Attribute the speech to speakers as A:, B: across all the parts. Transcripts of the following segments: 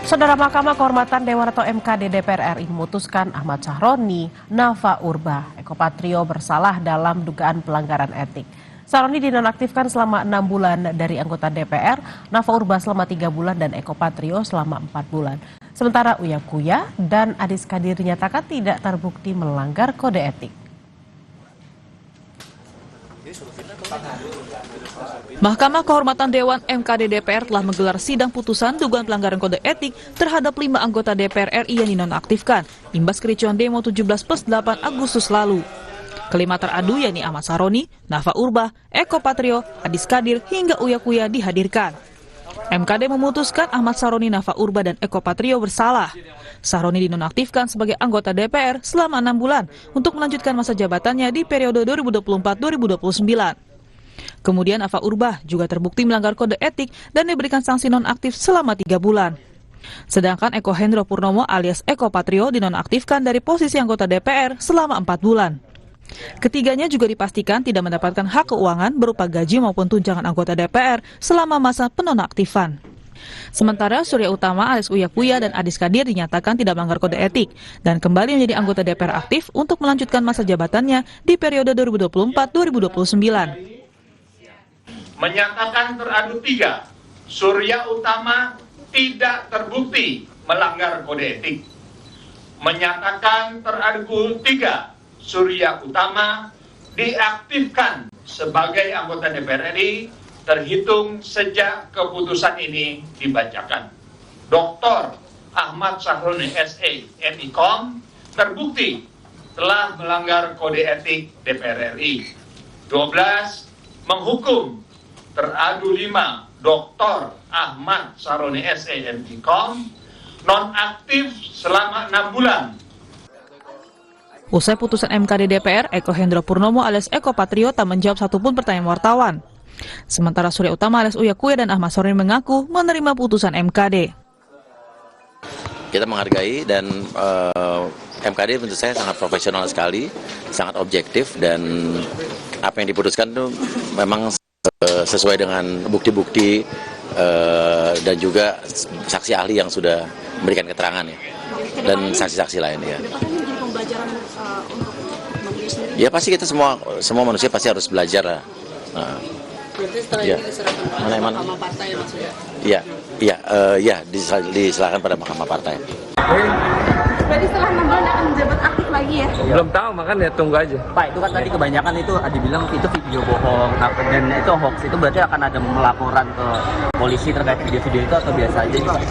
A: Saudara Mahkamah Kehormatan Dewan atau MKD DPR RI memutuskan Ahmad Sahroni, Nafa Urbah, Eko Patrio bersalah dalam dugaan pelanggaran etik. Sahroni dinonaktifkan selama 6 bulan dari anggota DPR, Nafa Urbah selama 3 bulan dan Eko Patrio selama 4 bulan. Sementara Uya Kuya dan Adis Kadir dinyatakan tidak terbukti melanggar kode etik.
B: Mahkamah Kehormatan Dewan MKD DPR telah menggelar sidang putusan dugaan pelanggaran kode etik terhadap 5 anggota DPR RI yang dinonaktifkan imbas kericuan demo 17+8 Agustus lalu. Kelima teradu yakni Ahmad Sahroni, Nafa Urbah, Eko Patrio, Adis Kadir hingga Uya Kuya dihadirkan. MKD memutuskan Ahmad Sahroni, Nafa Urbah dan Eko Patrio bersalah. Sahroni dinonaktifkan sebagai anggota DPR selama 6 bulan untuk melanjutkan masa jabatannya di periode 2024-2029. Kemudian Nafa Urbah juga terbukti melanggar kode etik dan diberikan sanksi nonaktif selama 3 bulan. Sedangkan Eko Hendro Purnomo alias Eko Patrio dinonaktifkan dari posisi anggota DPR selama 4 bulan. Ketiganya juga dipastikan tidak mendapatkan hak keuangan berupa gaji maupun tunjangan anggota DPR selama masa penonaktifan. Sementara Surya Utama alias Uya Kuya dan Adis Kadir dinyatakan tidak melanggar kode etik dan kembali menjadi anggota DPR aktif untuk melanjutkan masa jabatannya di periode 2024-2029.
C: Menyatakan teradu 3, Surya Utama tidak terbukti melanggar kode etik. Menyatakan teradu 3, Surya Utama diaktifkan sebagai anggota DPR RI terhitung sejak keputusan ini dibacakan. Dr. Ahmad Sahroni SE MIKOM terbukti telah melanggar kode etik DPR RI. 12. Menghukum teradu 5 Dr. Ahmad Sahroni SE MIKOM nonaktif selama 6 bulan.
B: Usai putusan MKD DPR, Eko Hendro Purnomo alias Eko Patrio tak menjawab satupun pertanyaan wartawan. Sementara Surya Utama alias Uya Kuya dan Ahmad Sahroni mengaku menerima putusan MKD.
D: Kita menghargai dan MKD menurut saya sangat profesional sekali, sangat objektif dan apa yang diputuskan itu memang sesuai dengan bukti-bukti dan juga saksi ahli yang sudah memberikan keterangan ya, dan saksi-saksi lain ya. Ya pasti kita semua manusia pasti harus belajar lah. Nah,
E: berarti setelah
D: ya.
E: ini diserahkan pada Mahkamah Partai maksudnya?
D: Iya, diserahkan pada Mahkamah Partai.
E: Berarti setelah 6 bulan akan menjabat aktif lagi ya?
F: Belum tahu, makanya tunggu aja.
G: Pak, itu kan tadi kebanyakan itu dibilang itu video bohong, dan itu hoax, itu berarti akan ada melaporan ke polisi terkait video-video itu atau biasa aja Pak?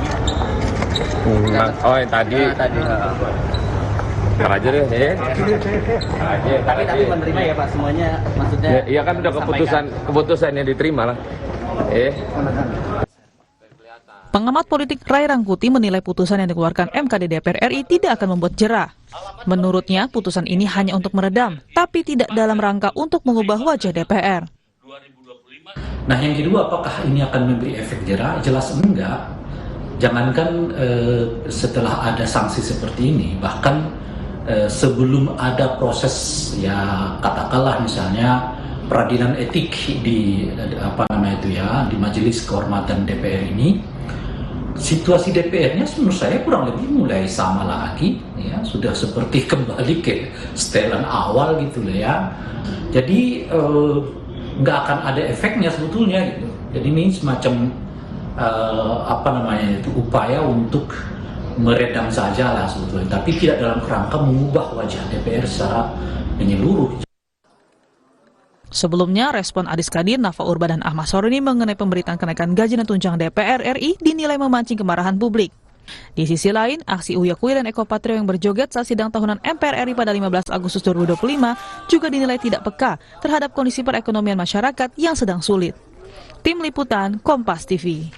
F: Oh yang tadi. Ntar aja deh,
G: Tapi menerima ya Pak semuanya, maksudnya?
F: Iya kan udah keputusan yang diterima lah.
B: Pengamat politik Ray Rangkuti menilai putusan yang dikeluarkan MKD DPR RI tidak akan membuat jera. Menurutnya, putusan ini hanya untuk meredam, tapi tidak dalam rangka untuk mengubah wajah DPR.
H: Nah, yang kedua, apakah ini akan memberi efek jera? Jelas enggak. Jangankan setelah ada sanksi seperti ini, bahkan sebelum ada proses ya katakanlah misalnya peradilan etik di di Majelis Kehormatan DPR ini, situasi DPR-nya menurut saya kurang lebih mulai sama lagi ya, sudah seperti kembali ke setelan awal gitu loh ya. Jadi nggak akan ada efeknya sebetulnya gitu. Jadi ini semacam upaya untuk meredam saja lah sebetulnya, tapi tidak dalam kerangka mengubah wajah DPR secara menyeluruh.
B: Sebelumnya, respon Adis Kadir, Nafa Urbah dan Ahmad Sahroni mengenai pemberitaan kenaikan gaji dan tunjangan DPR RI dinilai memancing kemarahan publik. Di sisi lain, aksi Uya Kuya dan Eko Patrio yang berjoget saat sidang tahunan MPR RI pada 15 Agustus 2025 juga dinilai tidak peka terhadap kondisi perekonomian masyarakat yang sedang sulit. Tim Liputan Kompas TV.